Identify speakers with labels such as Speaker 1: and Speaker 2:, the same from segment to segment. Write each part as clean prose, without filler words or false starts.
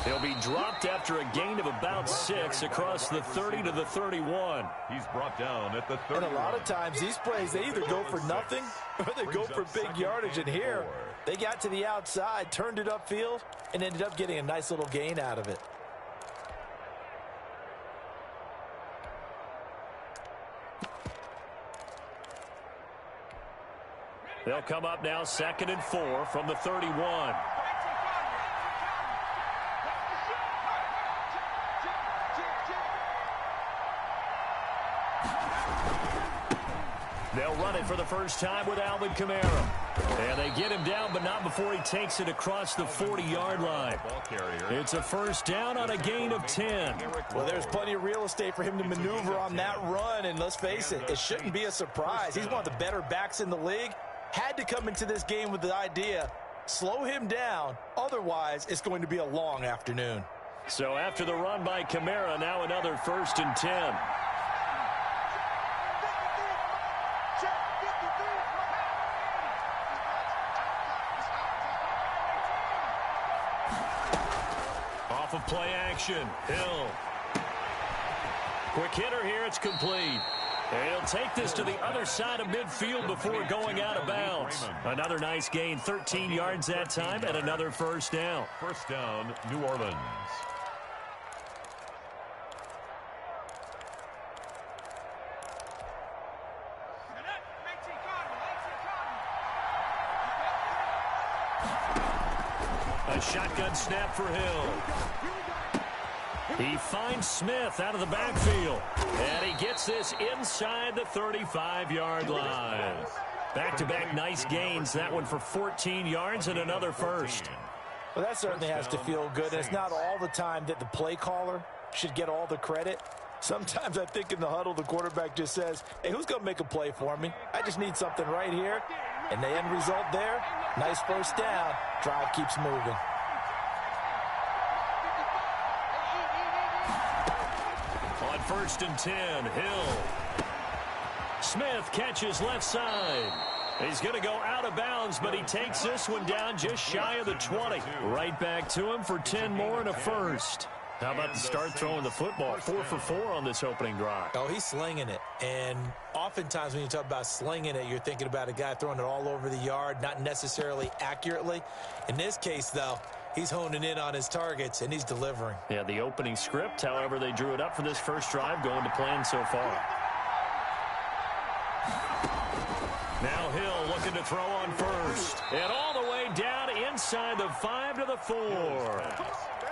Speaker 1: He'll be dropped after a gain of about 6 across the 30 to the 31.
Speaker 2: He's brought down at the 30.
Speaker 3: And a lot of times these plays, they either go for nothing or they go for big yardage. And here, they got to the outside, turned it upfield, and ended up getting a nice little gain out of it.
Speaker 1: They'll come up now 2nd and 4 from the 31. They'll run it for the first time with Alvin Kamara. And they get him down, but not before he takes it across the 40-yard line. It's a first down on a gain of 10.
Speaker 3: Well, there's plenty of real estate for him to maneuver on that run, and let's face it, it shouldn't be a surprise. He's one of the better backs in the league. Had to come into this game with the idea, slow him down, otherwise it's going to be a long afternoon.
Speaker 1: So after the run by Kamara, now another 1st and 10. Off of play action, Hill. Quick hitter here, it's complete. And he'll take this to the other side of midfield before going out of bounds. Another nice gain, 13 yards that time, and another first down.
Speaker 2: First down, New Orleans.
Speaker 1: A shotgun snap for Hill. He finds Smith out of the backfield. And he gets this inside the 35-yard line. Back-to-back nice gains. That one for 14 yards and another first.
Speaker 3: Well, that certainly has to feel good. And it's not all the time that the play caller should get all the credit. Sometimes I think in the huddle, the quarterback just says, hey, who's going to make a play for me? I just need something right here. And the end result there, nice first down. Drive keeps moving.
Speaker 1: On 1st and 10, Hill. Smith catches left side. He's going to go out of bounds, but he takes this one down just shy of the 20. Right back to him for 10 more and a first. How about the start throwing the football? 4 for 4 on this opening drive.
Speaker 3: Oh, he's slinging it. And oftentimes when you talk about slinging it, you're thinking about a guy throwing it all over the yard, not necessarily accurately. In this case, though, he's honing in on his targets, and he's delivering.
Speaker 1: Yeah, the opening script, however, they drew it up for this first drive, going to plan so far. Now Hill looking to throw on first. And all the way down inside the 5 to the 4.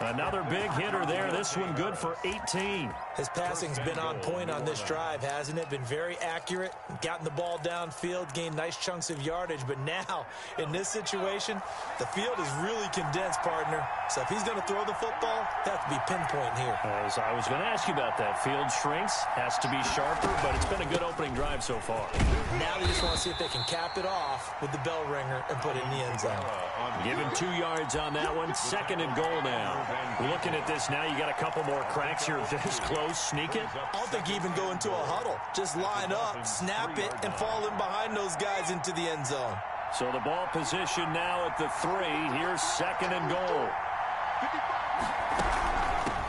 Speaker 1: Another big hitter there. This one good for 18.
Speaker 3: His passing's been on point on this drive, hasn't it? Been very accurate, gotten the ball downfield, gained nice chunks of yardage. But now, in this situation, the field is really condensed, partner. So if he's going to throw the football, that has to be pinpoint here.
Speaker 1: As I was going to ask you about that. Field shrinks, has to be sharper, but it's been a good opening drive so far.
Speaker 3: Now they just want to see if they can cap it off with the bell ringer and put it in the end zone.
Speaker 1: Give him 2 yards on that one. 2nd and goal now. Looking at this now, you got a couple more cracks here. This close, sneak it.
Speaker 3: I don't think even go into a huddle. Just line up, snap it, and fall in behind those guys into the end zone.
Speaker 1: So the ball position now at the 3. Here's 2nd and goal.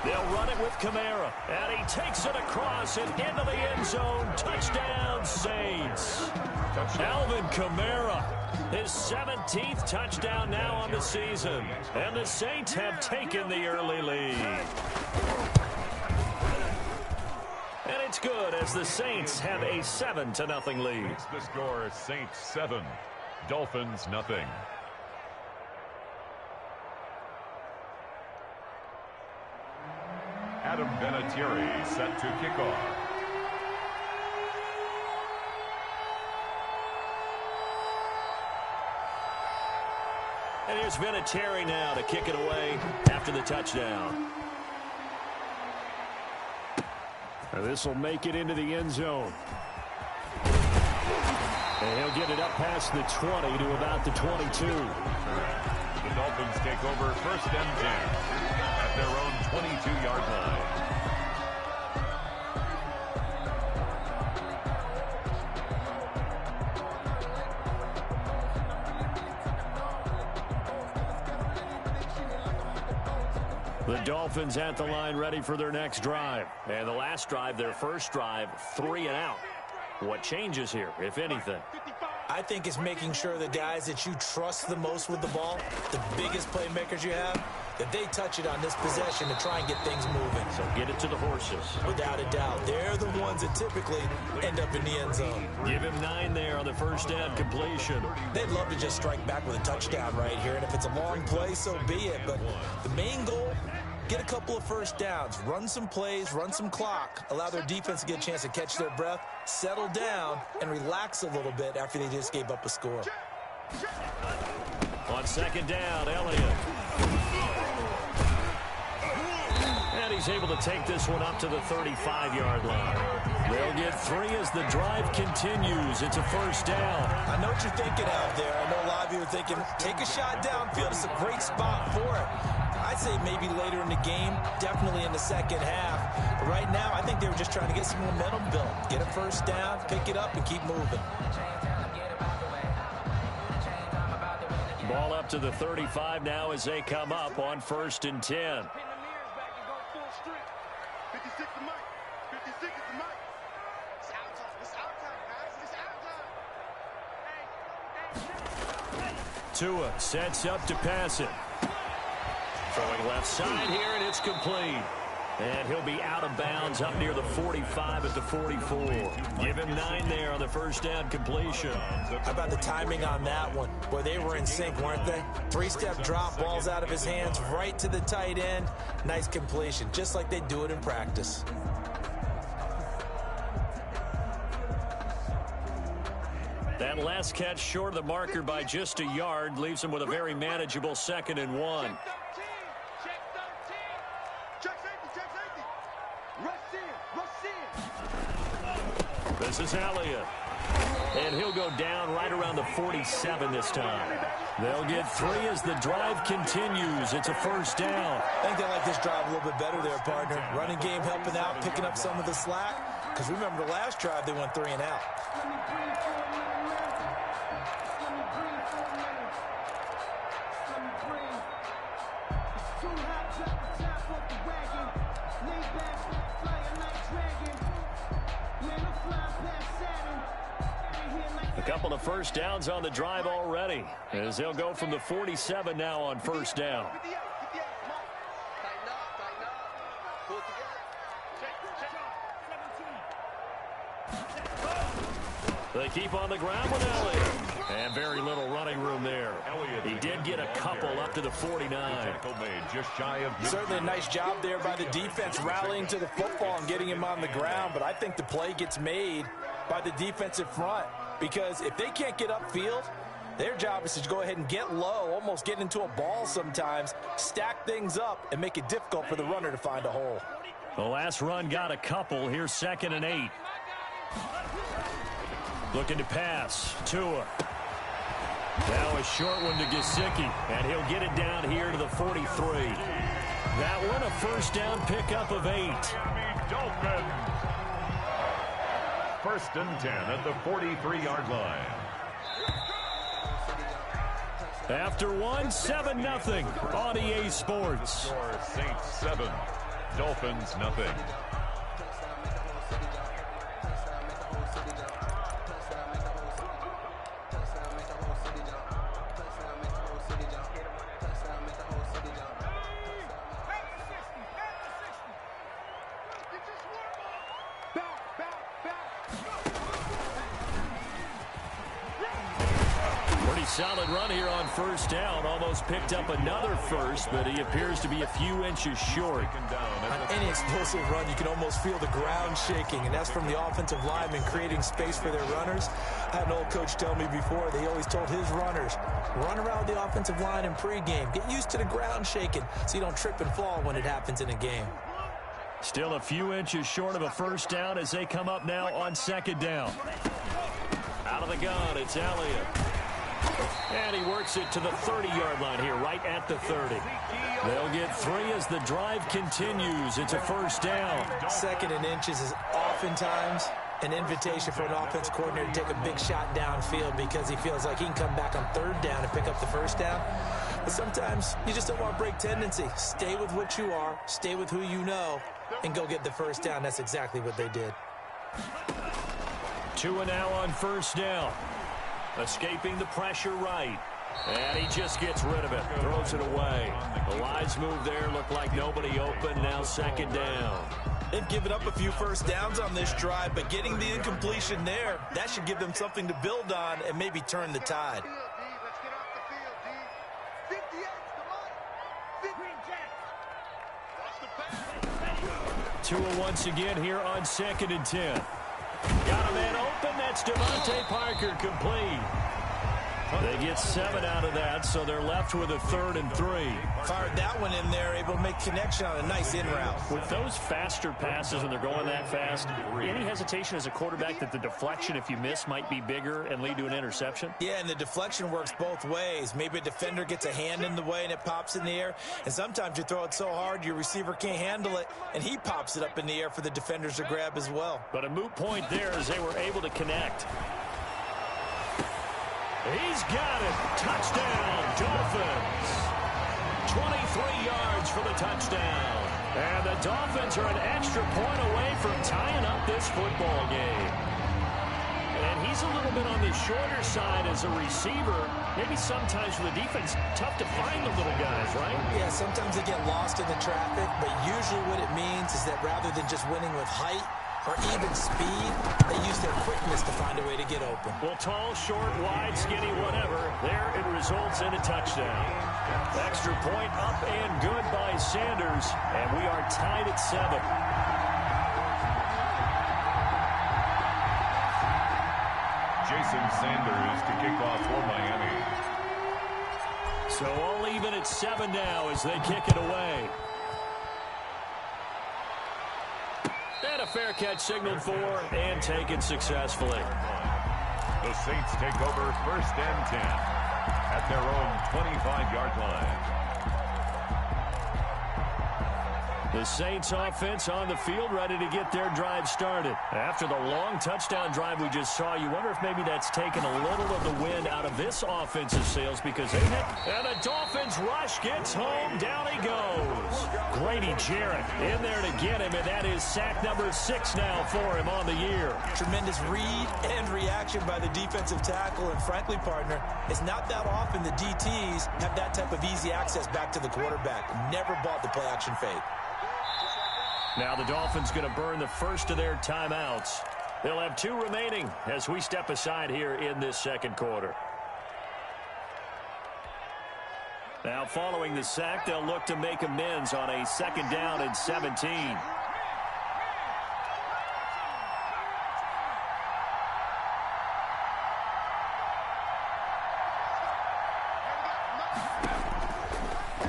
Speaker 1: They'll run it with Kamara. And he takes it across and into the end zone. Touchdown, Saints. Alvin Kamara. His 17th touchdown now on the season. And the Saints have taken the early lead. And it's good as the Saints have a 7-0 lead.
Speaker 2: It's the score, Saints 7, Dolphins nothing. Vinatieri set to kick off.
Speaker 1: And here's Vinatieri now to kick it away after the touchdown. This will make it into the end zone. And he'll get it up past the 20 to about the 22.
Speaker 2: The Dolphins take over 1st and 10 at their own 22-yard line.
Speaker 1: The Dolphins at the line ready for their next drive. And the last drive, their first drive, 3 and out. What changes here, if anything?
Speaker 3: I think it's making sure the guys that you trust the most with the ball, the biggest playmakers you have, that they touch it on this possession to try and get things moving.
Speaker 1: So get it to the horses.
Speaker 3: Without a doubt. They're the ones that typically end up in the end zone.
Speaker 1: Give him 9 there on the first down completion.
Speaker 3: They'd love to just strike back with a touchdown right here, and if it's a long play, so be it. But the main goal, get a couple of first downs, run some plays, run some clock, allow their defense to get a chance to catch their breath, settle down, and relax a little bit after they just gave up a score.
Speaker 1: On 2nd down, Elliott. And he's able to take this one up to the 35-yard line. They'll get 3 as the drive continues. It's a first down.
Speaker 3: I know what you're thinking out there. I know a lot of you are thinking, take a shot downfield. It's a great spot for it. I'd say maybe later in the game, definitely in the second half. But right now, I think they were just trying to get some momentum built. Get a first down, pick it up, and keep moving.
Speaker 1: Ball up to the 35 now as they come up on 1st and 10. Tua sets up to pass it. Throwing left side here, and it's complete. And he'll be out of bounds up near the 45 at the 44. Give him 9 there on the first down completion.
Speaker 3: How about the timing on that one? Boy, they were in sync, weren't they? 3-step drop, balls out of his hands, right to the tight end. Nice completion, just like they do it in practice.
Speaker 1: That last catch short of the marker by just a yard leaves him with a very manageable 2nd and 1. This is Elliott. And he'll go down right around the 47 this time. They'll get 3 as the drive continues. It's a first down.
Speaker 3: I think they like this drive a little bit better there, partner. Running game helping out, picking up some of the slack. Because remember, the last drive, they went 3 and out.
Speaker 1: Couple of first downs on the drive already as they'll go from the 47 now on first down. They keep on the ground with Elliott. And very little running room there. He did get a couple up to the 49.
Speaker 3: Certainly a nice job there by the defense rallying to the football and getting him on the ground. But I think the play gets made by the defensive front. Because if they can't get upfield, their job is to go ahead and get low, almost get into a ball sometimes, stack things up, and make it difficult for the runner to find a hole.
Speaker 1: The last run got a couple. Here's 2nd and 8. Looking to pass. Tua. Now a short one to Gesicki, and he'll get it down here to the 43. That one a first down pickup of 8.
Speaker 2: Dolphins. 1st and 10 at the 43-yard line.
Speaker 1: After 7-0 on EA Sports.
Speaker 2: Saints 7, Dolphins nothing.
Speaker 1: solid run here on first down. Almost picked up another first, but he appears to be a few inches short.
Speaker 3: On any explosive run, you can almost feel the ground shaking, and that's from the offensive linemen creating space for their runners. I had an old coach tell me before, they always told his runners, run around the offensive line in pregame. Get used to the ground shaking so you don't trip and fall when it happens in a game.
Speaker 1: Still a few inches short of a first down as they come up now on second down. Out of the gun, it's Elliott. And he works it to the 30-yard line here, right at the 30. They'll get 3 as the drive continues. It's a first down.
Speaker 3: Second and inches is oftentimes an invitation for an offense coordinator to take a big shot downfield because he feels like he can come back on third down and pick up the first down. But sometimes you just don't want to break tendency. Stay with what you are, stay with who you know, and go get the first down. That's exactly what they did.
Speaker 1: 2 and now on first down. Escaping the pressure right. And he just gets rid of it. Throws it away. The lines move there. Look like nobody open. Now second down.
Speaker 3: They've given up a few first downs on this drive, but getting the incompletion there, that should give them something to build on and maybe turn the tide.
Speaker 1: 2 once again here on second and 10. Got a man open. That's Devontae Parker complete. They get 7 out of that, so they're left with a 3rd and 3.
Speaker 3: Fired that one in there, able to make connection on a nice in route.
Speaker 1: With those faster passes and they're going that fast, any hesitation as a quarterback that the deflection, if you miss, might be bigger and lead to an interception?
Speaker 3: Yeah, and the deflection works both ways. Maybe a defender gets a hand in the way and it pops in the air, and sometimes you throw it so hard your receiver can't handle it, and he pops it up in the air for the defenders to grab as well.
Speaker 1: But a moot point there as they were able to connect. He's got it. Touchdown, Dolphins. 23 yards for the touchdown. And the Dolphins are an extra point away from tying up this football game. And he's a little bit on the shorter side as a receiver. Maybe sometimes for the defense, tough to find the little guys, right?
Speaker 3: Yeah, sometimes they get lost in the traffic, but usually what it means is that rather than just winning with height or even speed, they use their quickness to find a way to get open.
Speaker 1: Well, tall, short, wide, skinny, whatever, there it results in a touchdown. Extra point up and good by Sanders, and we are tied at 7.
Speaker 2: Jason Sanders to kick off for Miami.
Speaker 1: So all even at 7 now as they kick it away. And a fair catch signaled for and taken successfully.
Speaker 2: The Saints take over 1st and 10 at their own 25-yard line.
Speaker 1: The Saints offense on the field ready to get their drive started. After the long touchdown drive we just saw, you wonder if maybe that's taken a little of the wind out of this offensive sails because they hit. And the Dolphins rush gets home. Down he goes. Grady Jarrett in there to get him, and that is sack number 6 now for him on the year.
Speaker 3: Tremendous read and reaction by the defensive tackle, and frankly, partner, it's not that often the DTs have that type of easy access back to the quarterback. Never bought the play-action fake.
Speaker 1: Now the Dolphins going to burn the first of their timeouts. They'll have 2 remaining as we step aside here in this second quarter. Now following the sack, they'll look to make amends on a 2nd down and 17.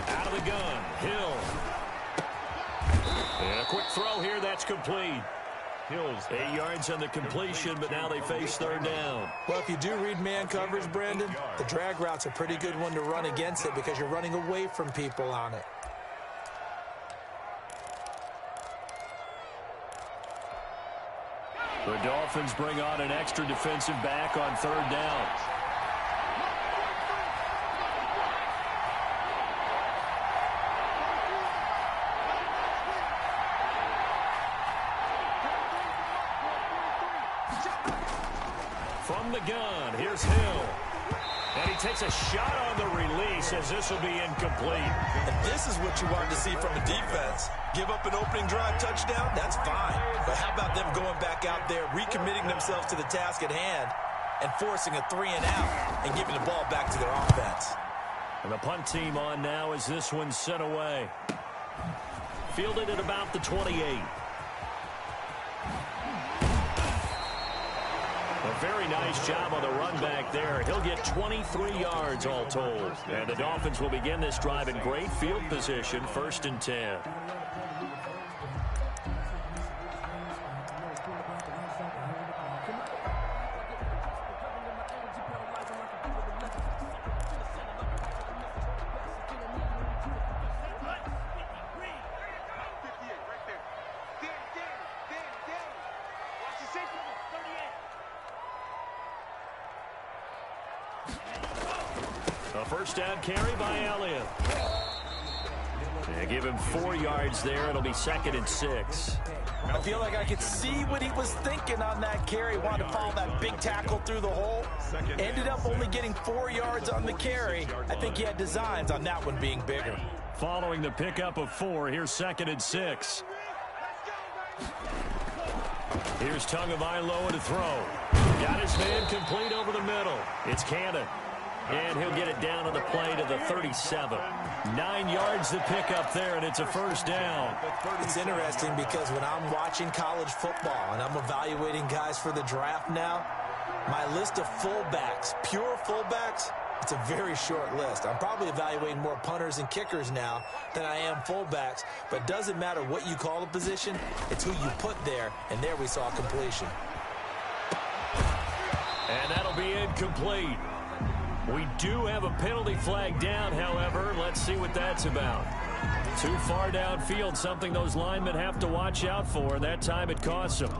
Speaker 1: Out of the gun, Hill. And a quick throw here, that's complete. Hills 8 yards on the completion, but now they face 3rd down.
Speaker 3: Well, if you do read man coverage, Brandon, the drag route's a pretty good one to run against it because you're running away from people on it.
Speaker 1: The Dolphins bring on an extra defensive back on 3rd down. From the gun, here's Hill. And he takes a shot on the release as this will be incomplete.
Speaker 3: And this is what you wanted to see from a defense. Give up an opening drive touchdown, that's fine. But how about them going back out there, recommitting themselves to the task at hand and forcing a 3-and-out and giving the ball back to their offense.
Speaker 1: And the punt team on now as this one's sent away. Fielded at about the 28. A very nice job on the run back there. He'll get 23 yards all told. And the Dolphins will begin this drive in great field position, 1st and 10. A first down carry by Elliott. They give him 4 yards there. It'll be 2nd and 6.
Speaker 3: I feel like I could see what he was thinking on that carry. Wanted to follow that big tackle through the hole. Ended up only getting 4 yards on the carry. I think he had designs on that one being bigger.
Speaker 1: Following the pickup of 4, here's 2nd and 6. Here's Tagovailoa to throw. Got his man complete over the middle. It's Cannon. And he'll get it down to the play to the 37. 9 yards to pick up there, and it's a first down.
Speaker 3: It's interesting because when I'm watching college football and I'm evaluating guys for the draft now, my list of fullbacks, pure fullbacks, it's a very short list. I'm probably evaluating more punters and kickers now than I am fullbacks, but it doesn't matter what you call the position, it's who you put there, and there we saw completion.
Speaker 1: And that'll be incomplete. We do have a penalty flag down, however. Let's see what that's about. Too far downfield, something those linemen have to watch out for. That time it costs them.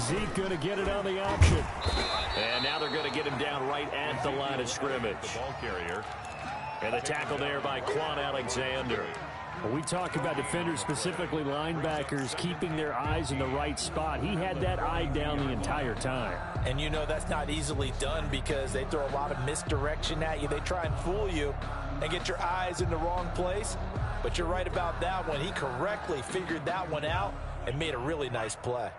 Speaker 1: Zeke going to get it on the option. And now they're going to get him down right at the line of scrimmage.
Speaker 2: The ball carrier.
Speaker 1: And the tackle there by Quan Alexander.
Speaker 4: When we talk about defenders, specifically linebackers, keeping their eyes in the right spot, he had that eye down the entire time.
Speaker 3: And you know that's not easily done because they throw a lot of misdirection at you. They try and fool you and get your eyes in the wrong place. But you're right about that one. He correctly figured that one out and made a really nice play.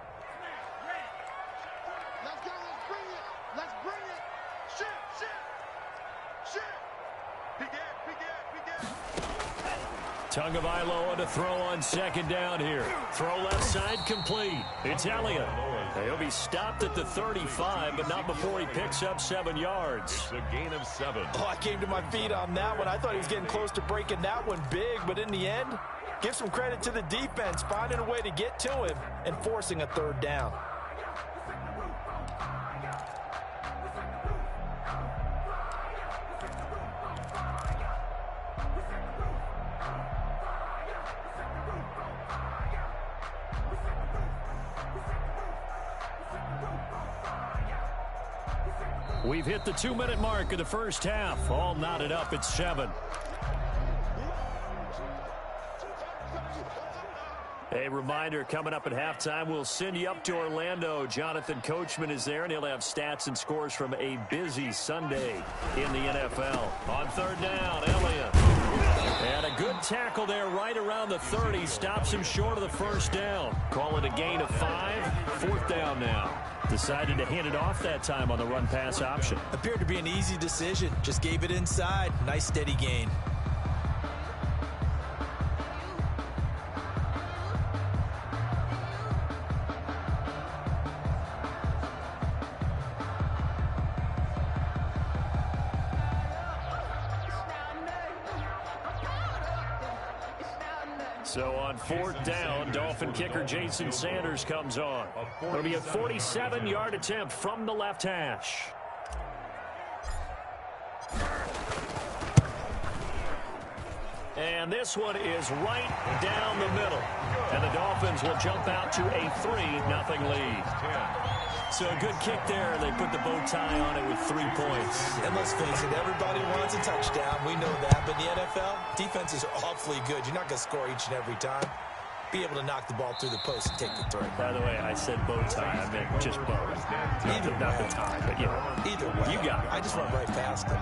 Speaker 1: Tagovailoa to throw on 2nd down here. Throw left side complete. It's Elliott. He'll be stopped at the 35, but not before he picks up 7 yards.
Speaker 2: It's a gain of 7.
Speaker 3: Oh, I came to my feet on that one. I thought he was getting close to breaking that one big, but in the end, give some credit to the defense, finding a way to get to him and forcing a 3rd down.
Speaker 1: We've hit the 2-minute mark of the first half. All knotted up at 7. A reminder, coming up at halftime, we'll send you up to Orlando. Jonathan Coachman is there, and he'll have stats and scores from a busy Sunday in the NFL. On 3rd down, Elliott. And a good tackle there right around the 30. Stops him short of the first down. Call it a gain of 5. 4th down now. Decided to hand it off that time on the run-pass option.
Speaker 3: Appeared to be an easy decision. Just gave it inside. Nice steady gain.
Speaker 1: So on 4th down, Dolphin kicker Jason Sanders comes on. It'll be a 47-yard attempt from the left hash. And this one is right down the middle. And the Dolphins will jump out to a 3-0 lead. So a good kick there. They put the bow tie on it with 3 points.
Speaker 3: And let's face it, everybody wants a touchdown. We know that. But in the NFL, defense is awfully good. You're not going to score each and every time. be able to knock the ball through the post and take the throw.
Speaker 4: By the way, I said bow tie. I meant just bow. Not the tie, but
Speaker 3: Either way.
Speaker 4: You got it.
Speaker 3: I just went right past it.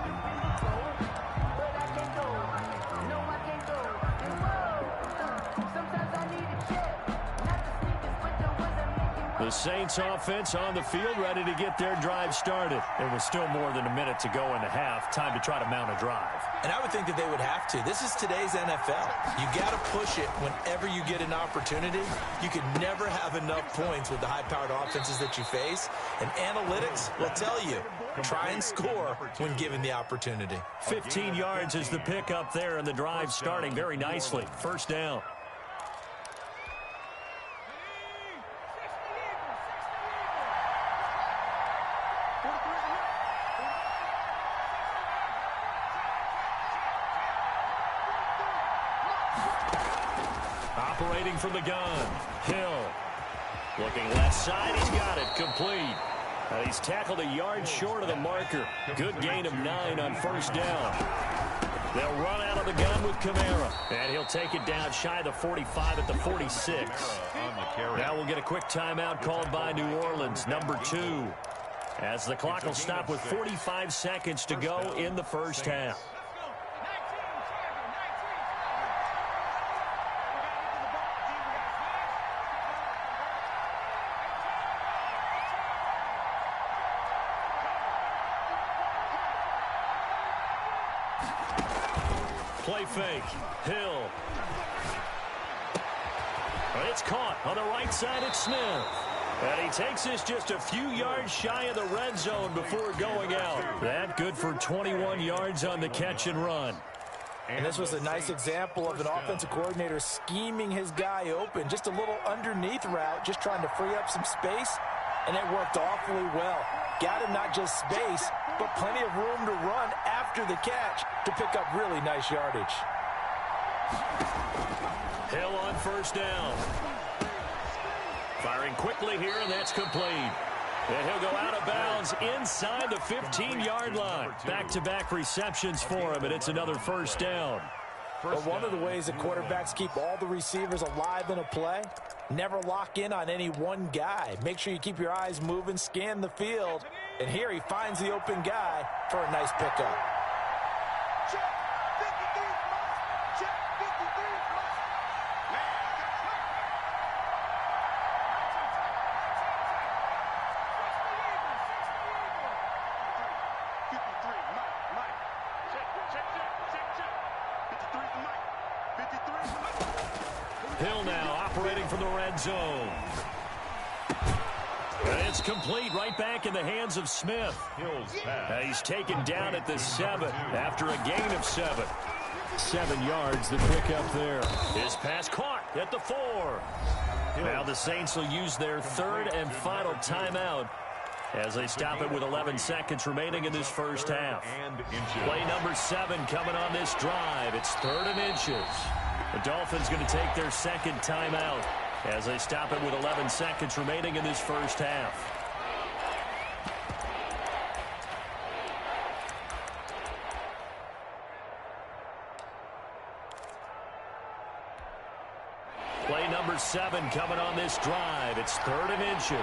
Speaker 1: The Saints offense on the field, ready to get their drive started.
Speaker 4: There was still more than a minute to go in the half. Time to try to mount a drive.
Speaker 3: And I would think that they would have to. This is today's NFL. You got to push it whenever you get an opportunity. You can never have enough points with the high-powered offenses that you face. And analytics will tell you, try and score when given the opportunity.
Speaker 1: 15 yards is the pickup there, and the drive starting very nicely. First down. Operating from the gun, Hill. Looking left side, he's got it, complete. He's tackled a yard short of the marker. Good gain of 9 on first down. They'll run out of the gun with Kamara. And he'll take it down shy of the 45 at the 46. Now we'll get a quick timeout called by New Orleans, number 2. As the clock will stop with 45 seconds to go in the first half. Play fake. Hill. But it's caught on the right side at Smith. And he takes this just a few yards shy of the red zone before going out. That good for 21 yards on the catch and run.
Speaker 3: And this was a nice example of an offensive coordinator scheming his guy open. Just a little underneath route, just trying to free up some space. And it worked awfully well. Got him not just space, but plenty of room to run after the catch to pick up really nice yardage.
Speaker 1: Hill on first down. Firing quickly here, and that's complete. And he'll go out of bounds inside the 15-yard line. Back-to-back receptions for him, and it's another first down.
Speaker 3: But one of the ways that quarterbacks keep all the receivers alive in a play, never lock in on any one guy. Make sure you keep your eyes moving, scan the field, and here he finds the open guy for a nice pickup.
Speaker 1: Hill now operating from the red zone. And it's complete right back in the hands of Smith. He's taken down at the 7 after a gain of 7. 7 yards, the pickup there. His pass caught at the 4. Now the Saints will use their third and final timeout as they stop it with 11 seconds remaining in this first half. Play number 7 coming on this drive. It's 3rd and inches. The Dolphins going to take their second timeout as they stop it with 11 seconds remaining in this first half. Play number 7 coming on this drive. It's 3rd and inches.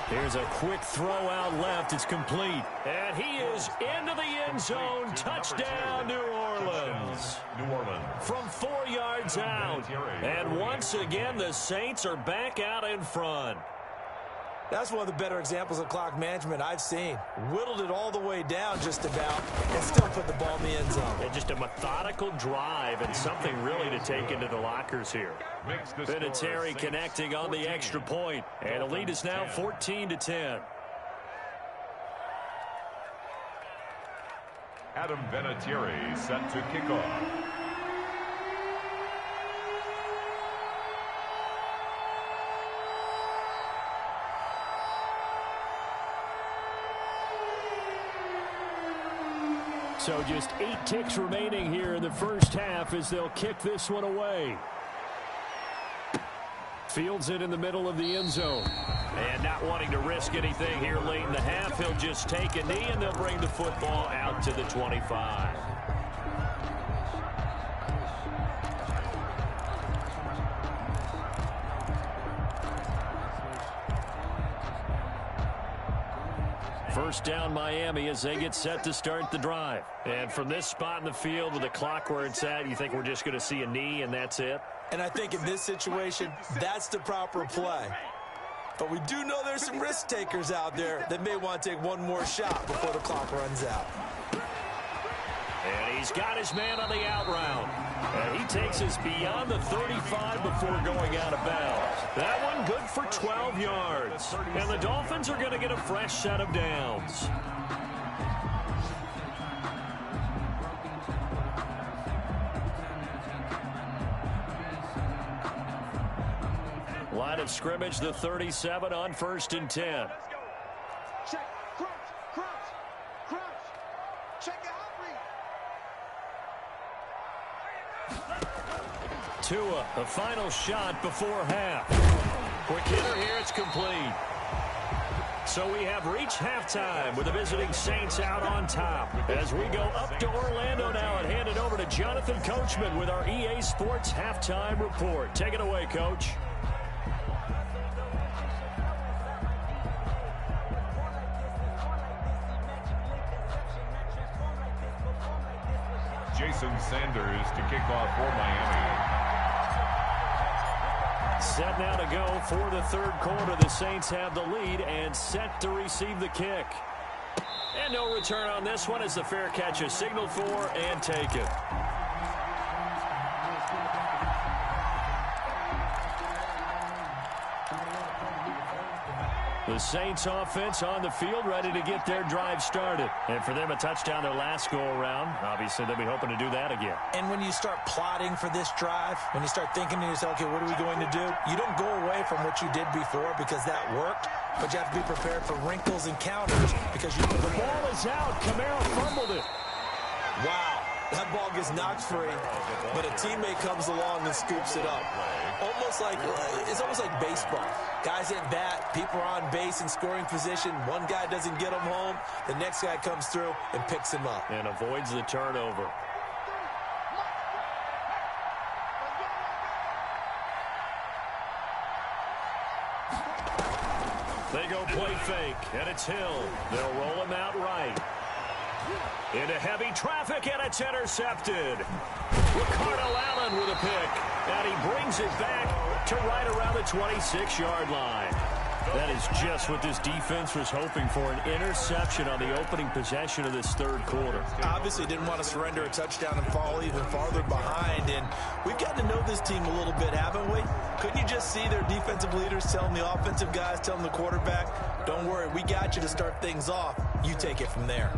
Speaker 1: Here's a quick throw out left. It's complete. And he is into the end zone. Touchdown, New Orleans. From 4 yards out. And once again, the Saints are back out in front.
Speaker 3: That's one of the better examples of clock management I've seen. Whittled it all the way down just about and still put the ball in the end zone.
Speaker 1: And just a methodical drive and something really to take into the lockers here. Vinatieri connecting on the extra point. And the lead is now 14-10.
Speaker 2: Adam Vinatieri set to kick off.
Speaker 1: So just 8 ticks remaining here in the first half as they'll kick this one away. Fields it in the middle of the end zone. And not wanting to risk anything here late in the half, he'll just take a knee, and they'll bring the football out to the 25. First down, Miami, as they get set to start the drive. And from this spot in the field with the clock where it's at, you think we're just going to see a knee and that's it?
Speaker 3: And I think in this situation, that's the proper play. But we do know there's some risk takers out there that may want to take one more shot before the clock runs out.
Speaker 1: And he's got his man on the out route. And he takes us beyond the 35 before going out of bounds. That one good for 12 yards. And the Dolphins are going to get a fresh set of downs. Line of scrimmage, the 37 on 1st and 10.
Speaker 5: Check, crouch. Check it out.
Speaker 1: Tua, the final shot before half. Quick hitter here, it's complete. So we have reached halftime with the visiting Saints out on top. As we go up to Orlando now and hand it over to Jonathan Coachman with our EA Sports Halftime Report. Take it away, Coach.
Speaker 2: Jason Sanders to kick off for Miami.
Speaker 1: Set now to go for the third quarter. The Saints have the lead and set to receive the kick. And no return on this one as the fair catch is signaled for and taken. The Saints offense on the field ready to get their drive started. And for them, a touchdown their last go-around. Obviously, they'll be hoping to do that again.
Speaker 3: And when you start plotting for this drive, when you start thinking to yourself, okay, what are we going to do? You don't go away from what you did before because that worked, but you have to be prepared for wrinkles and counters because the
Speaker 1: ball is out. Kamara fumbled it.
Speaker 3: Wow. That ball gets knocked free, but a teammate comes along and scoops it up. It's almost like baseball. Guys at bat, people are on base in scoring position. One guy doesn't get him home. The next guy comes through and picks him up.
Speaker 1: And avoids the turnover. They go play fake, and it's Hill. They'll roll him out right. Into heavy traffic, and it's intercepted. Ricardo Allen with a pick, and he brings it back to right around the 26-yard line. That is just what this defense was hoping for, an interception on the opening possession of this third quarter.
Speaker 3: Obviously didn't want to surrender a touchdown and fall even farther behind, and we've gotten to know this team a little bit, haven't we? Couldn't you just see their defensive leaders telling the offensive guys, telling the quarterback, don't worry, we got you to start things off. You take it from there.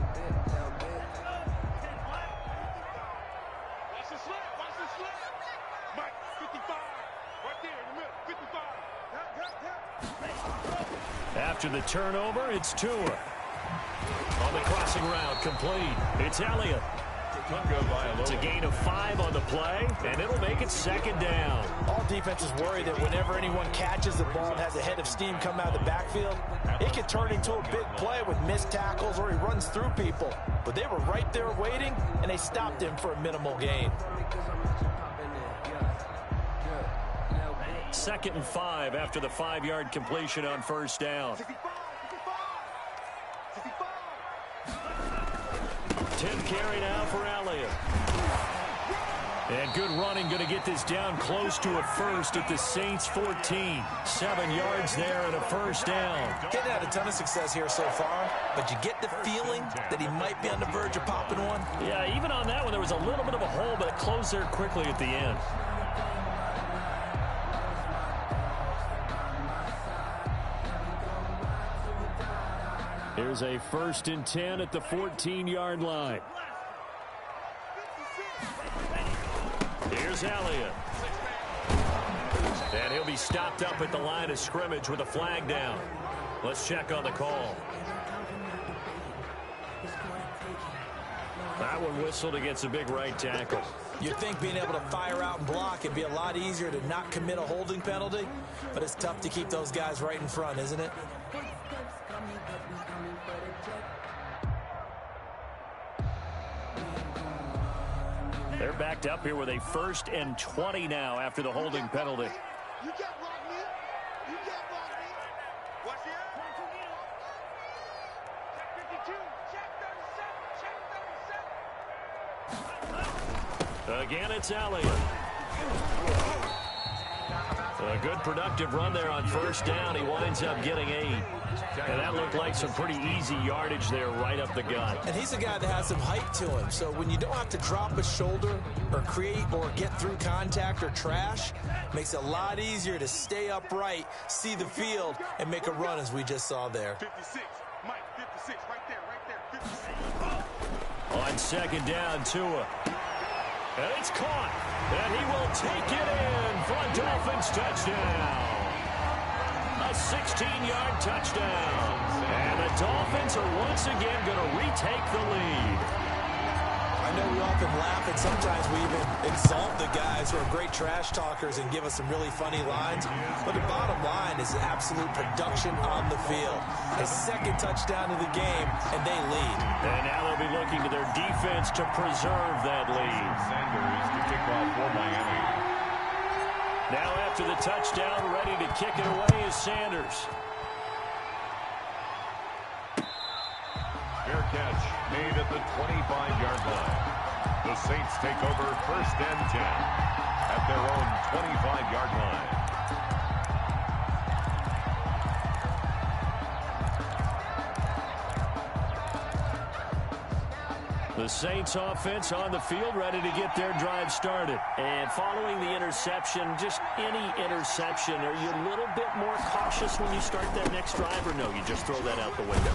Speaker 1: After the turnover, it's Tua. On the crossing route, complete. It's Elliott. It's a gain of 5 on the play, and it'll make it second down.
Speaker 3: All defenses worry that whenever anyone catches the ball and has a head of steam come out of the backfield, it can turn into a big play with missed tackles or he runs through people. But they were right there waiting, and they stopped him for a minimal gain.
Speaker 1: 2nd and 5 after the 5-yard completion on first down. 10th carry now for Elliott. And good running, going to get this down close to a first at the Saints 14. 7 yards there and a first down.
Speaker 3: Getting had a ton of success here so far, but you get the feeling that he might be on the verge of popping one.
Speaker 1: Yeah, even on that one, there was a little bit of a hole, but it closed there quickly at the end. Here's a 1st and 10 at the 14-yard line. Here's Elliott. And he'll be stopped up at the line of scrimmage with a flag down. Let's check on the call. That one whistled against a big right tackle.
Speaker 3: You'd think being able to fire out and block it'd be a lot easier to not commit a holding penalty, but it's tough to keep those guys right in front, isn't it?
Speaker 1: They're backed up here with a 1st and 20 now after the holding penalty.
Speaker 5: You can't block me. You can't block me. What's here? Check 52. Check 37. Check 37.
Speaker 1: Again, it's Elliott. A good productive run there on 1st down. He winds up getting 8. And that looked like some pretty easy yardage there right up the gut.
Speaker 3: And he's a guy that has some height to him. So when you don't have to drop a shoulder or create or get through contact or trash, makes it a lot easier to stay upright, see the field, and make a run as we just saw there.
Speaker 5: 56. Mike, 56. Right there. 56.
Speaker 1: On 2nd down, Tua. And it's caught. And he will take it in for a Dolphins touchdown. A 16-yard touchdown. And the Dolphins are once again going to retake the lead.
Speaker 3: I know we often laugh and sometimes we even insult the guys who are great trash talkers and give us some really funny lines. But the bottom line is absolute production on the field. A 2nd touchdown of the game, and they lead.
Speaker 1: And now they'll be looking to their defense to preserve that lead.
Speaker 2: Sanders to kick off for Miami.
Speaker 1: Now after the touchdown, ready to kick it away is Sanders.
Speaker 2: Fair catch made at the 25-yard line. The Saints take over 1st and 10 at their own 25-yard line.
Speaker 1: The Saints offense on the field, ready to get their drive started. And following the interception, just any interception, are you a little bit more cautious when you start that next drive, or no, you just throw that out the window?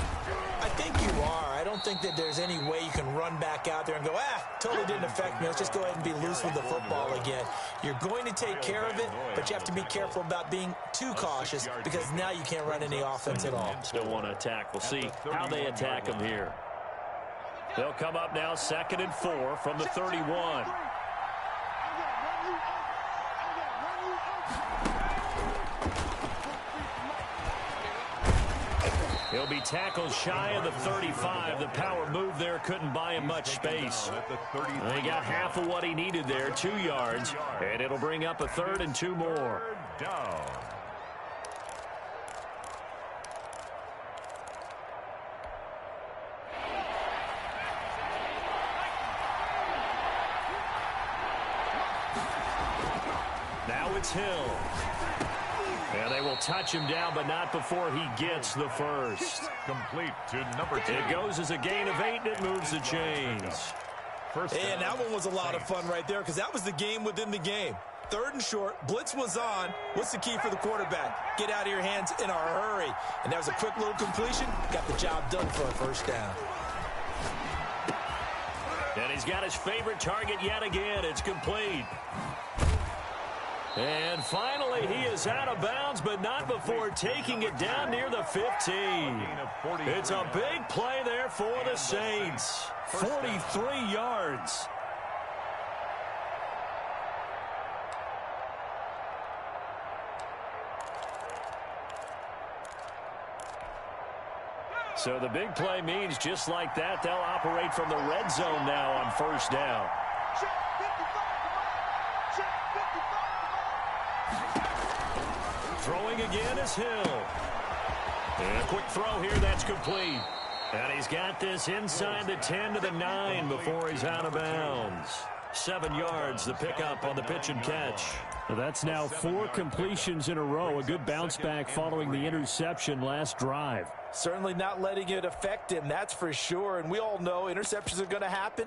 Speaker 3: I think you are. I don't think that there's any way you can run back out there and go, totally didn't affect me. Let's just go ahead and be loose with the football again. You're going to take care of it, but you have to be careful about being too cautious because now you can't run any offense at all.
Speaker 1: Still want to attack. We'll see how they attack them here. They'll come up now 2nd and 4 from the 31. He'll be tackled shy of the 35. The power move there couldn't buy him much space. He got half of what he needed there, 2 yards, and it'll bring up a 3rd and 2 more.
Speaker 2: Down.
Speaker 1: Now it's Hill. And they will touch him down, but not before he gets the 1st.
Speaker 2: Complete to number 2.
Speaker 1: It goes as a gain of 8, and it moves the chains.
Speaker 3: And that one was a lot of fun right there because that was the game within the game. 3rd and short, blitz was on. What's the key for the quarterback? Get out of your hands in a hurry. And that was a quick little completion. Got the job done for a 1st down.
Speaker 1: And he's got his favorite target yet again. It's complete. And finally, he is out of bounds, but not before taking it down near the 15. It's a big play there for the Saints. 43 yards. So the big play means just like that, they'll operate from the red zone now on 1st down. Throwing again is Hill. And a quick throw here, that's complete. And he's got this inside the 10 to the 9 before he's out of bounds. 7 yards, the pickup on the pitch and catch.
Speaker 4: Well, that's now 4 completions in a row. A good bounce back following the interception last drive.
Speaker 3: Certainly not letting it affect him, that's for sure. And we all know interceptions are going to happen.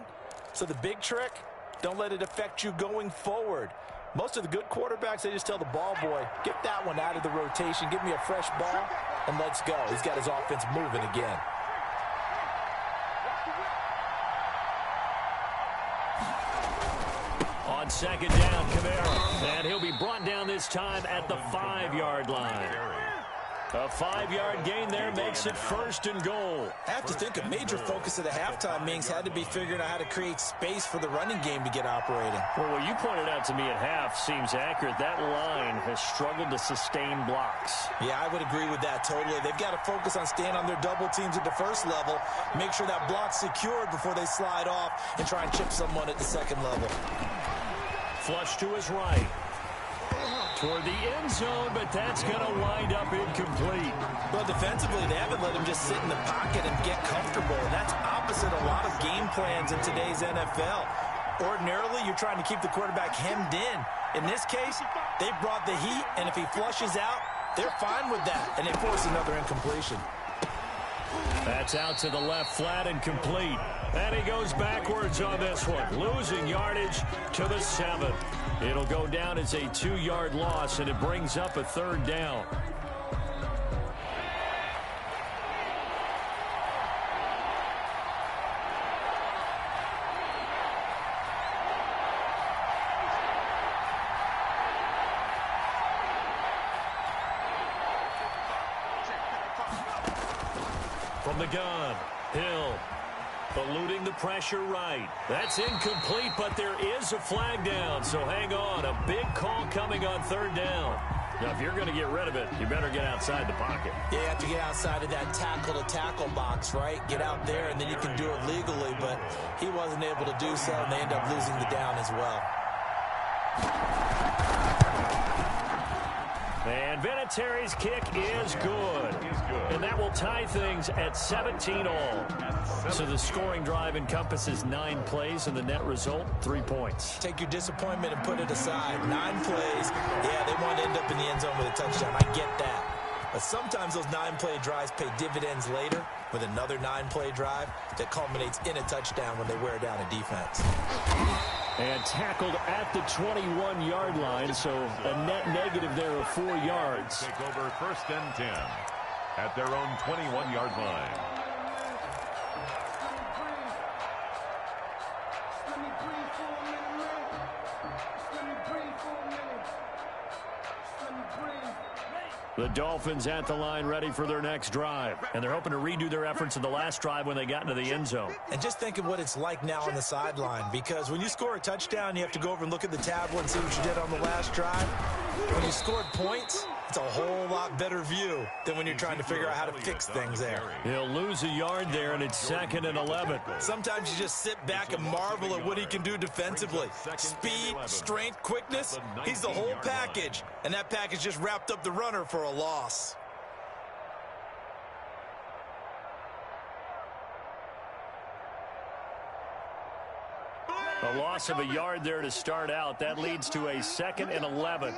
Speaker 3: So the big trick, don't let it affect you going forward. Most of the good quarterbacks, they just tell the ball boy, get that one out of the rotation, give me a fresh ball, and let's go. He's got his offense moving again.
Speaker 1: On 2nd down, Kamara. And he'll be brought down this time at the 5-yard line. A 5-yard gain there makes it 1st and goal.
Speaker 3: I have to think a major focus of the halftime meetings had to be figuring out how to create space for the running game to get operating.
Speaker 1: Well, what you pointed out to me at half seems accurate. That line has struggled to sustain blocks.
Speaker 3: Yeah, I would agree with that totally. They've got to focus on staying on their double teams at the first level, make sure that block's secured before they slide off and try and chip someone at the second level.
Speaker 1: Flush to his right. Toward the end zone, but that's going to wind up incomplete.
Speaker 3: Well, defensively, they haven't let him just sit in the pocket and get comfortable, and that's opposite a lot of game plans in today's NFL. Ordinarily, you're trying to keep the quarterback hemmed in. In this case, they brought the heat, and if he flushes out, they're fine with that, and they force another incompletion.
Speaker 1: That's out to the left, flat and complete. And he goes backwards on this one, losing yardage to the 7. It'll go down as a 2-yard loss, and it brings up a 3rd down. From the gun, Hill. Eluding the pressure right. That's incomplete, but there is a flag down, so hang on. A big call coming on 3rd down. Now, if you're going to get rid of it, you better get outside the pocket.
Speaker 3: Yeah, you have to get outside of that tackle-to-tackle box, right? Get out there, and then you can do it legally, but he wasn't able to do so, and they end up losing the down as well.
Speaker 1: And Vinatieri's kick is good. And that will tie things at 17-all. So the scoring drive encompasses 9 plays, and the net result, 3 points.
Speaker 3: Take your disappointment and put it aside. 9 plays. Yeah, they want to end up in the end zone with a touchdown. I get that. But sometimes those 9-play drives pay dividends later with another 9-play drive that culminates in a touchdown when they wear down a defense.
Speaker 1: And tackled at the 21-yard line, so a net negative there of 4 yards.
Speaker 2: Take over 1st and 10 at their own 21-yard line.
Speaker 1: The Dolphins at the line ready for their next drive. And they're hoping to redo their efforts in the last drive when they got into the end zone.
Speaker 3: And just think of what it's like now on the sideline, because when you score a touchdown, you have to go over and look at the tablet and see what you did on the last drive. When you scored points, it's a whole lot better view than when you're trying to figure out how to fix things there.
Speaker 1: He'll lose a yard there, and it's 2nd and 11.
Speaker 3: Sometimes you just sit back and marvel at what he can do defensively. Speed, strength, quickness, he's the whole package. And that package just wrapped up the runner for a loss.
Speaker 1: A loss of a yard there to start out. That leads to a 2nd and 11.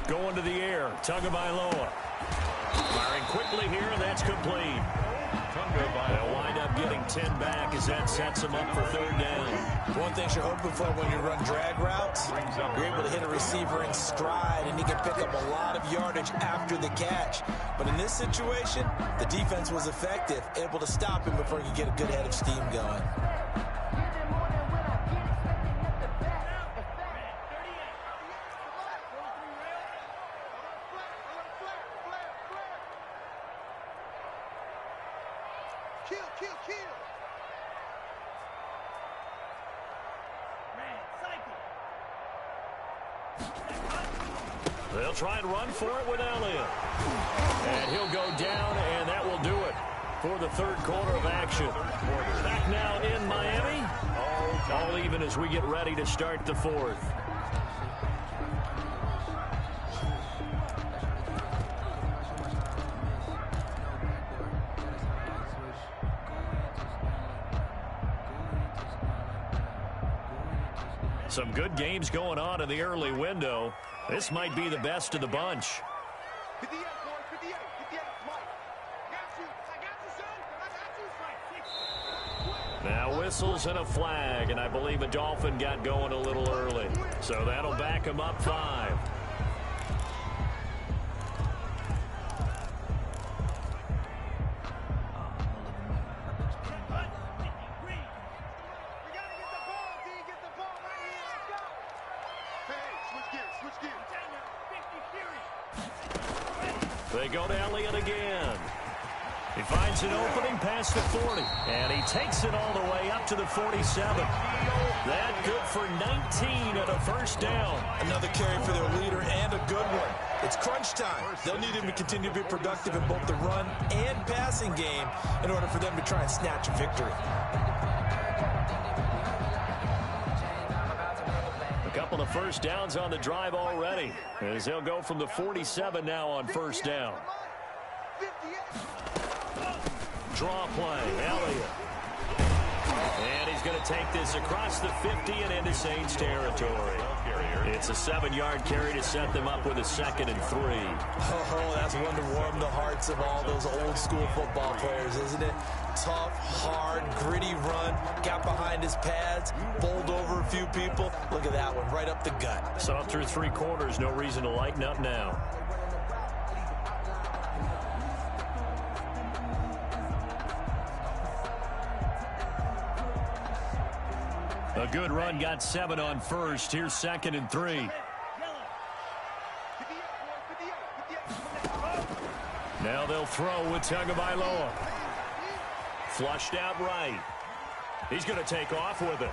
Speaker 1: Going to the air, Tagovailoa. Firing quickly here, and that's complete. They'll wind up getting 10 back as that sets them up for 3rd down.
Speaker 3: One thing you're hoping for when you run drag routes, you're able to hit a receiver in stride, and he can pick up a lot of yardage after the catch. But in this situation, the defense was effective, able to stop him before he could get a good head of steam going.
Speaker 1: They'll try and run for it with Elliott. And he'll go down, and that will do it for the 3rd quarter of action. Back now in Miami. All even as we get ready to start the 4th. Some good games going on in the early window. This might be the best of the bunch.
Speaker 5: 58, boy, 58, 58, Mike. I got you, son.
Speaker 1: Now whistles and a flag, and I believe a Dolphin got going a little early. So that'll back him up 5.
Speaker 5: Switch gears.
Speaker 1: They go to Elliott again. He finds an opening past the 40, and he takes it all the way up to the 47. That good for 19 and a first down.
Speaker 3: Another carry for their leader and a good one. It's crunch time. They'll need him to continue to be productive in both the run and passing game in order for them to try and snatch a victory.
Speaker 1: A couple of first downs on the drive already, as they'll go from the 47 now on first down. Draw play, Elliott. And he's going to take this across the 50 and into Saints territory. It's a 7-yard carry to set them up with a 2nd and 3.
Speaker 3: Oh, that's one to warm the hearts of all those old school football players, isn't it? Tough, hard, gritty run. Got behind his pads, bowled over a few people. Look at that one, right up the gut.
Speaker 1: Saw through 3 quarters, no reason to lighten up now. A good run, got 7 on first. Here's 2nd and 3. Now they'll throw with Tagovailoa. Flushed out right. He's going to take off with it.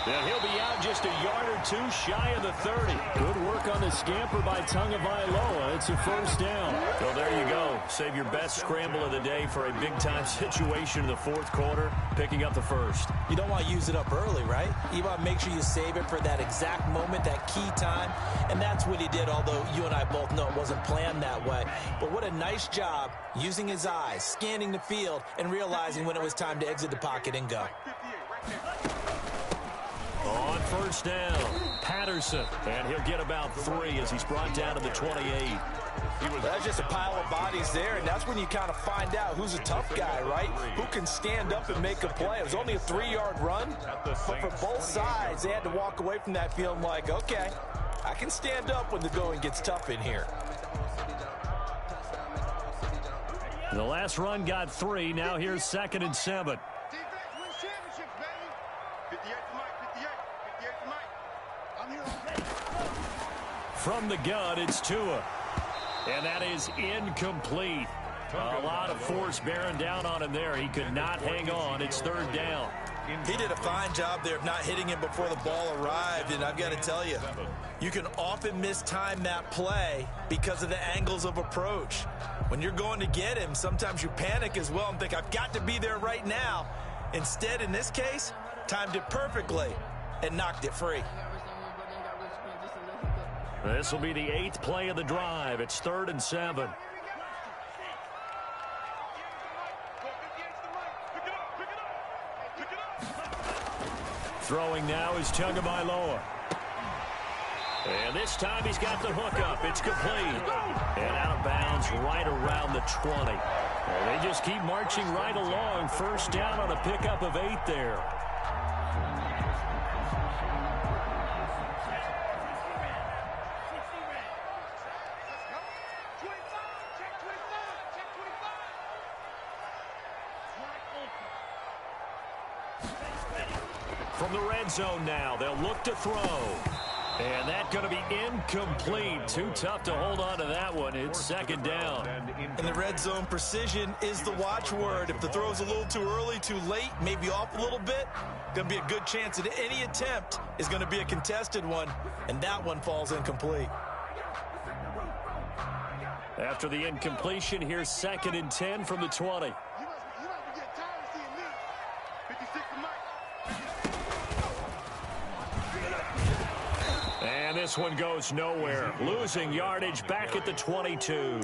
Speaker 1: And he'll be out just a yard or 2 shy of the 30.
Speaker 4: Good work on the scamper by Tagovailoa. It's a first down.
Speaker 1: Well, there you go. Save your best scramble of the day for a big-time situation in the 4th quarter, picking up the first.
Speaker 3: You don't want to use it up early, right? You want to make sure you save it for that exact moment, that key time. And that's what he did, although you and I both know it wasn't planned that way. But what a nice job using his eyes, scanning the field, and realizing when it was time to exit the pocket and go.
Speaker 1: On first down, Patterson. And he'll get about 3 as he's brought down to the 28.
Speaker 3: That's just a pile of bodies there, and that's when you kind of find out who's a tough guy, right? Who can stand up and make a play. It was only a 3-yard run, but for both sides, they had to walk away from that feeling like, okay, I can stand up when the going gets tough in here.
Speaker 1: The last run got 3. Now here's 2nd and 7. From the gun, it's Tua. And that is incomplete. A lot of force bearing down on him there. He could not hang on. It's 3rd down.
Speaker 3: He did a fine job there of not hitting him before the ball arrived, and I've got to tell you, you can often mistime that play because of the angles of approach. When you're going to get him, sometimes you panic as well and think, I've got to be there right now. Instead, in this case, timed it perfectly and knocked it free.
Speaker 1: This will be the 8th play of the drive. It's 3rd and 7. Throwing now is Tagovailoa. And this time he's got the hook up. It's complete. And out of bounds right around the 20. Well, they just keep marching right along. First down on a pickup of 8 there. From the red zone now, they'll look to throw. And that's going to be incomplete. Too tough to hold on to that one. It's 2nd down.
Speaker 3: And the red zone precision is the watchword. If the throw's a little too early, too late, maybe off a little bit, going to be a good chance that any attempt is going to be a contested one, and that one falls incomplete.
Speaker 1: After the incompletion, here's 2nd and 10 from the 20.
Speaker 5: You must be getting tired of seeing me. 56 to Mike.
Speaker 1: And this one goes nowhere. Losing yardage back at the 22.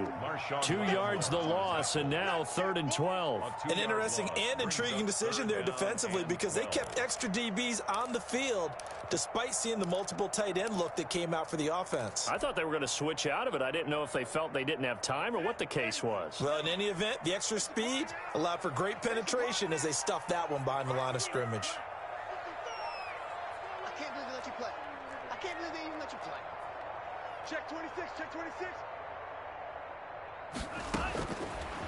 Speaker 1: 2 yards the loss, and now 3rd and 12.
Speaker 3: An interesting and intriguing decision there defensively because they kept extra DBs on the field despite seeing the multiple tight end look that came out for the offense.
Speaker 1: I thought they were going to switch out of it. I didn't know if they felt they didn't have time or what the case was.
Speaker 3: Well, in any event, the extra speed allowed for great penetration as they stuffed that one behind the line of scrimmage.
Speaker 5: I can't believe they let you play. I can't believe they even let you play. Check 26, check 26.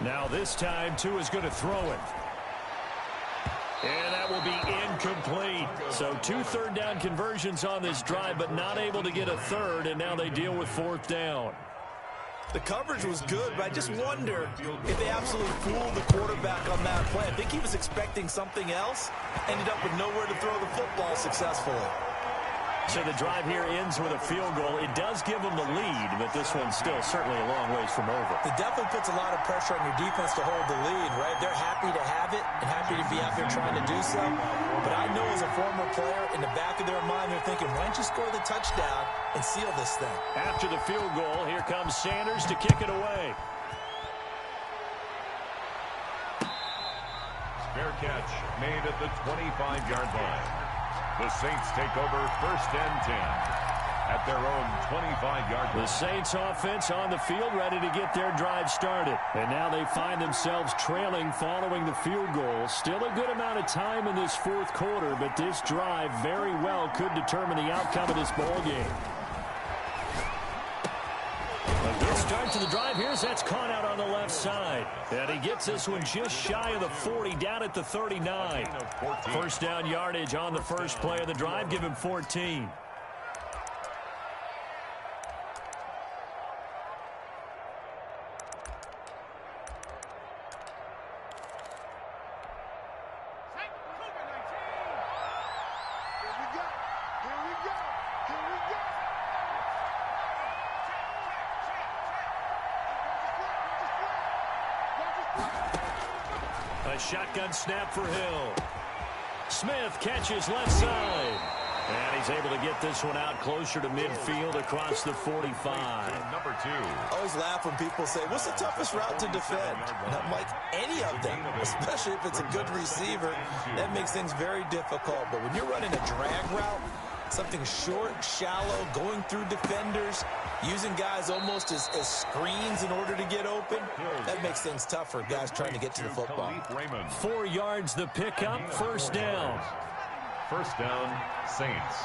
Speaker 1: Now this time, Tua's going to throw it. And that will be incomplete. So 2 third-down conversions on this drive, but not able to get a third, and now they deal with 4th down.
Speaker 3: The coverage was good, but I just wonder if they absolutely fooled the quarterback on that play. I think he was expecting something else, ended up with nowhere to throw the football successfully.
Speaker 1: So the drive here ends with a field goal. It does give them the lead, but this one's still certainly a long ways from over.
Speaker 3: It definitely puts a lot of pressure on your defense to hold the lead, right? They're happy to have it and happy to be out there trying to do so. But I know as a former player, in the back of their mind, they're thinking, why don't you score the touchdown and seal this thing?
Speaker 1: After the field goal, here comes Sanders to kick it away.
Speaker 2: Fair catch made at the 25-yard line. The Saints take over 1st and 10 at their own 25-yard line.
Speaker 1: The Saints offense on the field ready to get their drive started. And now they find themselves trailing following the field goal. Still a good amount of time in this 4th quarter, but this drive very well could determine the outcome of this ball game. A good start to the drive. Here's that's caught out on the left side. And he gets this one just shy of the 40, down at the 39. 1st down yardage on the first play of the drive. Give him 14. A shotgun snap for Hill. Smith catches left side. And he's able to get this one out closer to midfield across the 45.
Speaker 2: Number 2.
Speaker 3: I always laugh when people say, what's the toughest route to defend? And I'm like, any of them, especially if it's a good receiver. That makes things very difficult. But when you're running a drag route, something short, shallow, going through defenders, using guys almost as screens in order to get open, that makes things tough for guys trying to get to the football.
Speaker 1: 4 yards the pickup, 1st down.
Speaker 2: 1st down, Saints.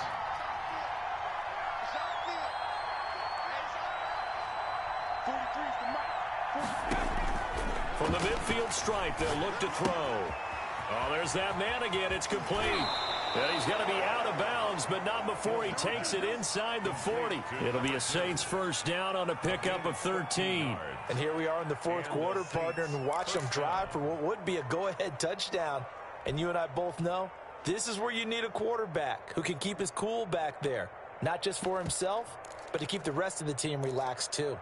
Speaker 1: From the midfield stripe, they'll look to throw. Oh, there's that man again. It's complete. And he's going to be out of bounds, but not before he takes it inside the 40. It'll be a Saints 1st down on a pickup of 13.
Speaker 3: And here we are in the 4th quarter, partner, and watch them drive for what would be a go-ahead touchdown. And you and I both know this is where you need a quarterback who can keep his cool back there, not just for himself, but to keep the rest of the team relaxed too.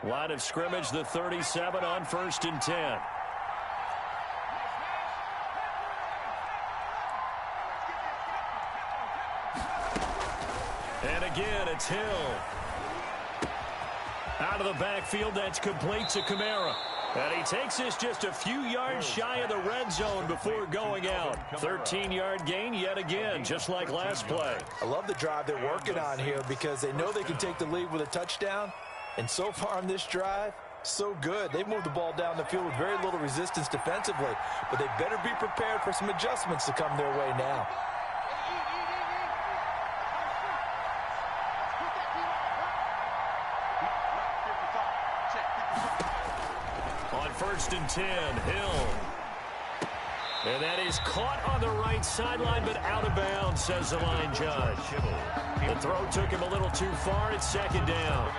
Speaker 1: Line of scrimmage, the 37 on 1st and 10. And again, it's Hill. Out of the backfield, that's complete to Kamara. And he takes this just a few yards shy of the red zone before going out. 13-yard gain yet again, just like last play.
Speaker 3: I love the drive they're working on here because they know they can take the lead with a touchdown. And so far on this drive, so good. They've moved the ball down the field with very little resistance defensively. But they better be prepared for some adjustments to come their way now.
Speaker 1: On 1st and 10, Hill. And that is caught on the right sideline, but out of bounds, says the line judge. The throw took him a little too far. It's 2nd down.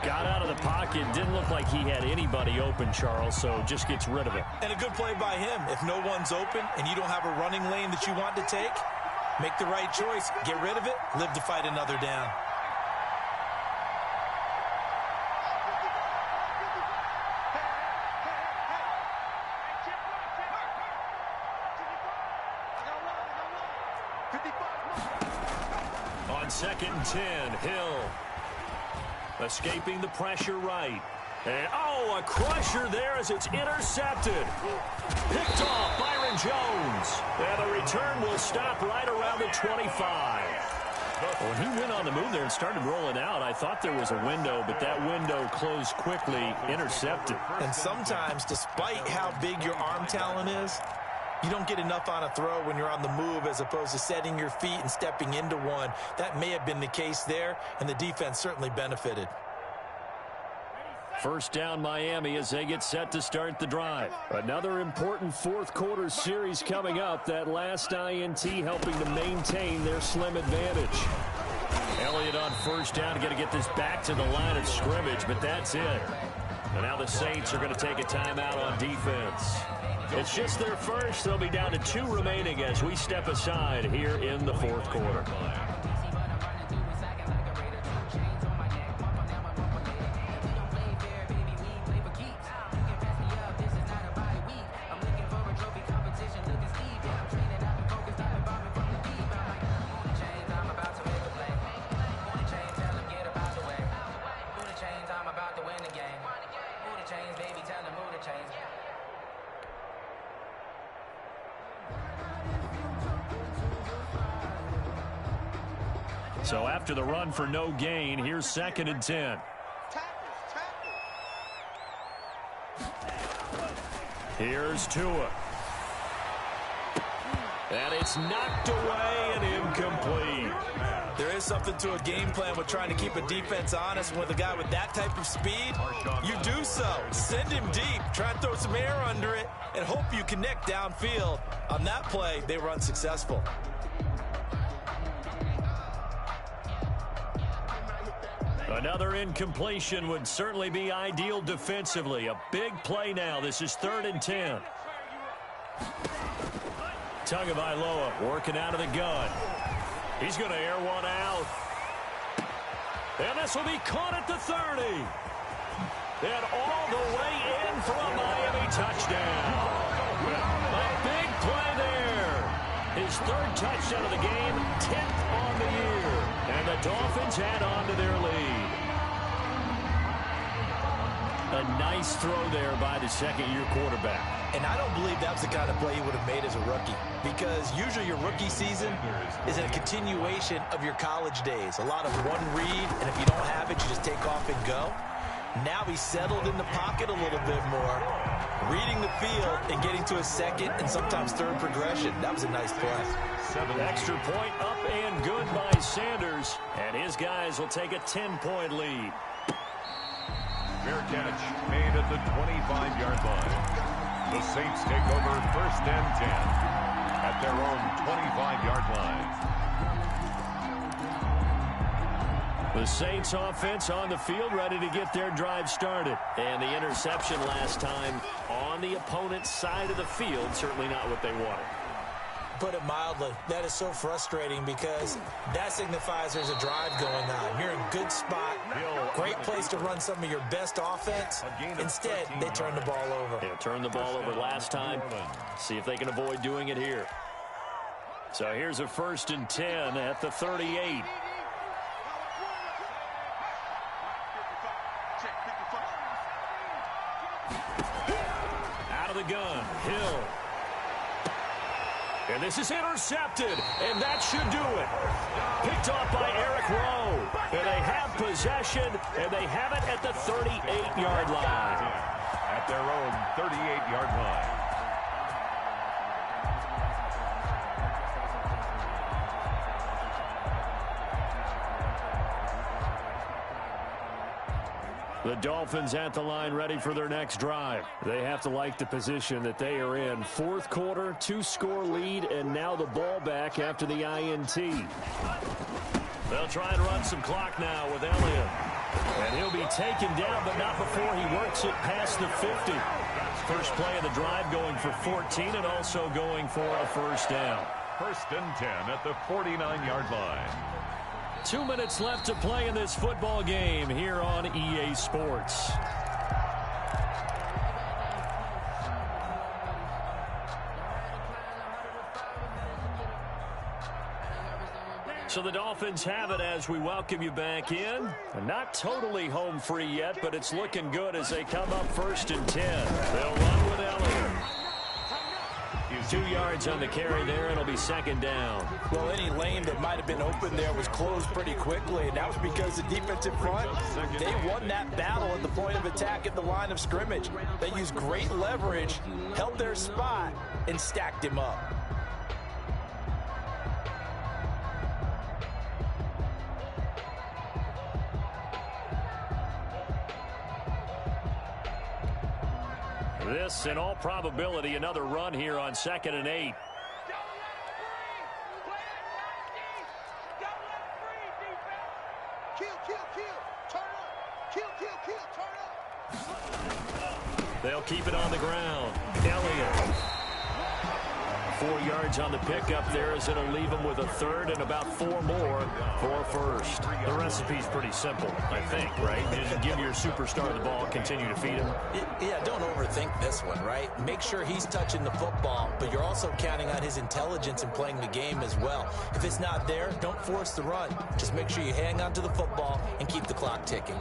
Speaker 1: Got out of the pocket. Didn't look like he had anybody open, Charles, so just gets rid of it.
Speaker 3: And a good play by him. If no one's open and you don't have a running lane that you want to take, make the right choice. Get rid of it. Live to fight another down.
Speaker 1: On 2nd and 10, Hill. Escaping the pressure right. And, oh, a crusher there as it's intercepted. Picked off Byron Jones. And the return will stop right around the 25. When he went on the move there and started rolling out, I thought there was a window, but that window closed quickly, intercepted.
Speaker 3: And sometimes, despite how big your arm talent is, you don't get enough on a throw when you're on the move as opposed to setting your feet and stepping into one. That may have been the case there, and the defense certainly benefited.
Speaker 1: First down Miami as they get set to start the drive.
Speaker 4: Another important fourth quarter series coming up. That last INT helping to maintain their slim advantage.
Speaker 1: Elliott on first down, going to get this back to the line of scrimmage, but that's it. And now the Saints are going to take a timeout on defense. It's just their first. They'll be down to 2 remaining as we step aside here in the fourth quarter. So after the run for no gain, here's 2nd and 10. Here's Tua. And it's knocked away and incomplete.
Speaker 3: There is something to a game plan with trying to keep a defense honest. With a guy with that type of speed, you do so. Send him deep. Try and throw some air under it and hope you connect downfield. On that play, they were unsuccessful.
Speaker 1: Another incompletion would certainly be ideal defensively. A big play now. This is 3rd and 10. Tagovailoa working out of the gun. He's going to air one out. And this will be caught at the 30. And all the way in for a Miami touchdown. A big play there. His 3rd touchdown of the game, 10th on the year. And the Dolphins add on to their lead. A nice throw there by the second-year quarterback.
Speaker 3: And I don't believe that was the kind of play he would have made as a rookie, because usually your rookie season is a continuation of your college days. A lot of one read, and if you don't have it, you just take off and go. Now he's settled in the pocket a little bit more, reading the field and getting to a 2nd and sometimes 3rd progression. That was a nice play.
Speaker 1: Extra point up and good by Sanders, and his guys will take a 10-point lead.
Speaker 2: Fair catch made at the 25-yard line. The Saints take over 1st and 10 at their own 25-yard line.
Speaker 1: The Saints offense on the field, ready to get their drive started. And the interception last time on the opponent's side of the field, certainly not what they wanted.
Speaker 3: Put it mildly, that is so frustrating because that signifies there's a drive going on. You're in a good spot, great place to run some of your best offense. Instead, they turn the ball over.
Speaker 1: Yeah, turned the ball over last time. See if they can avoid doing it here. So here's a 1st and 10 at the 38. Out of the gun, Hill. And this is intercepted, and that should do it. Picked off by Eric Rowe. And they have possession, and they have it at the 38-yard line.
Speaker 2: At their own 38-yard line.
Speaker 1: The Dolphins at the line ready for their next drive.
Speaker 4: They have to like the position that they are in. Fourth quarter, 2-score lead, and now the ball back after the INT.
Speaker 1: They'll try and run some clock now with Elliott. And he'll be taken down, but not before he works it past the 50. First play of the drive going for 14 and also going for a 1st down.
Speaker 2: 1st and 10 at the 49-yard line.
Speaker 1: 2 minutes left to play in this football game here on EA Sports. So the Dolphins have it as we welcome you back in. Not totally home free yet, but it's looking good as they come up 1st and 10. They'll run with Elliott. 2 yards on the carry there. It'll be 2nd down.
Speaker 3: Well, any lane that might have been open there was closed pretty quickly, and that was because the defensive front, they won that battle at the point of attack at the line of scrimmage. They used great leverage, held their spot, and stacked him up.
Speaker 1: This, in all probability, another run here on 2nd and 8. They'll keep it on the ground. Elliott. 4 yards on the pickup there as it'll leave them with a third and about 4 more for first. The recipe's pretty simple, I think, right? Just give your superstar the ball, continue to feed him.
Speaker 3: Yeah, don't overthink this one, right? Make sure he's touching the football, but you're also counting on his intelligence in playing the game as well. If it's not there, don't force the run. Just make sure you hang on to the football and keep the clock ticking.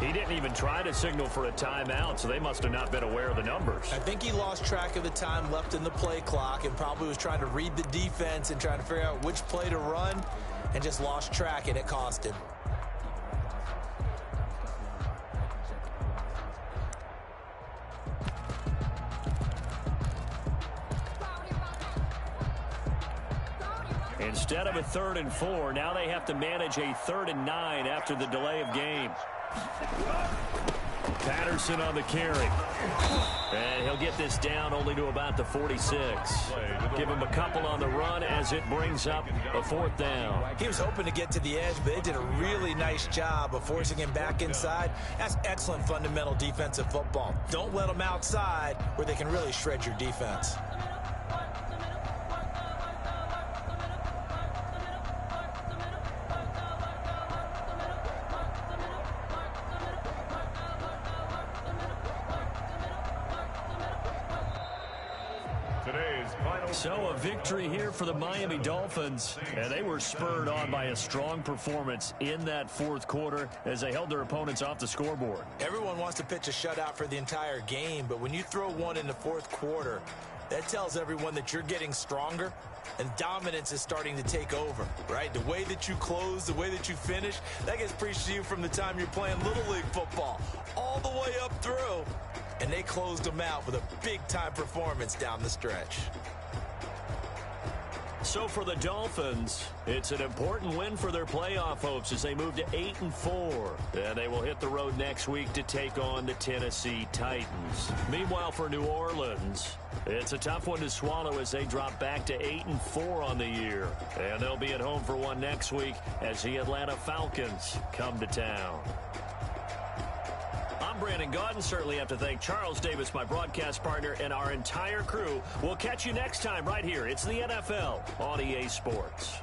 Speaker 1: He didn't even try to signal for a timeout, so they must have not been aware of the numbers.
Speaker 3: I think he lost track of the time left in the play clock and probably was trying to read the defense and trying to figure out which play to run and just lost track, and it cost him.
Speaker 1: Instead of a 3rd and 4, now they have to manage a 3rd and 9 after the delay of game. Patterson on the carry. And he'll get this down only to about the 46. Give him a couple on the run as it brings up a 4th down.
Speaker 3: He was hoping to get to the edge, but they did a really nice job of forcing him back inside. That's excellent fundamental defensive football. Don't let them outside where they can really shred your defense.
Speaker 1: So a victory here for the Miami Dolphins, and they were spurred on by a strong performance in that 4th quarter as they held their opponents off the scoreboard.
Speaker 3: Everyone wants to pitch a shutout for the entire game, but when you throw one in the 4th quarter, that tells everyone that you're getting stronger and dominance is starting to take over, right? The way that you close, the way that you finish, that gets preached to you from the time you're playing Little League football all the way up through, and they closed them out with a big-time performance down the stretch.
Speaker 1: So for the Dolphins, it's an important win for their playoff hopes as they move to 8-4. And they will hit the road next week to take on the Tennessee Titans. Meanwhile, for New Orleans, it's a tough one to swallow as they drop back to 8-4 on the year. And they'll be at home for one next week as the Atlanta Falcons come to town. I'm Brandon Gaudin. Certainly have to thank Charles Davis, my broadcast partner, and our entire crew. We'll catch you next time right here. It's the NFL on EA Sports.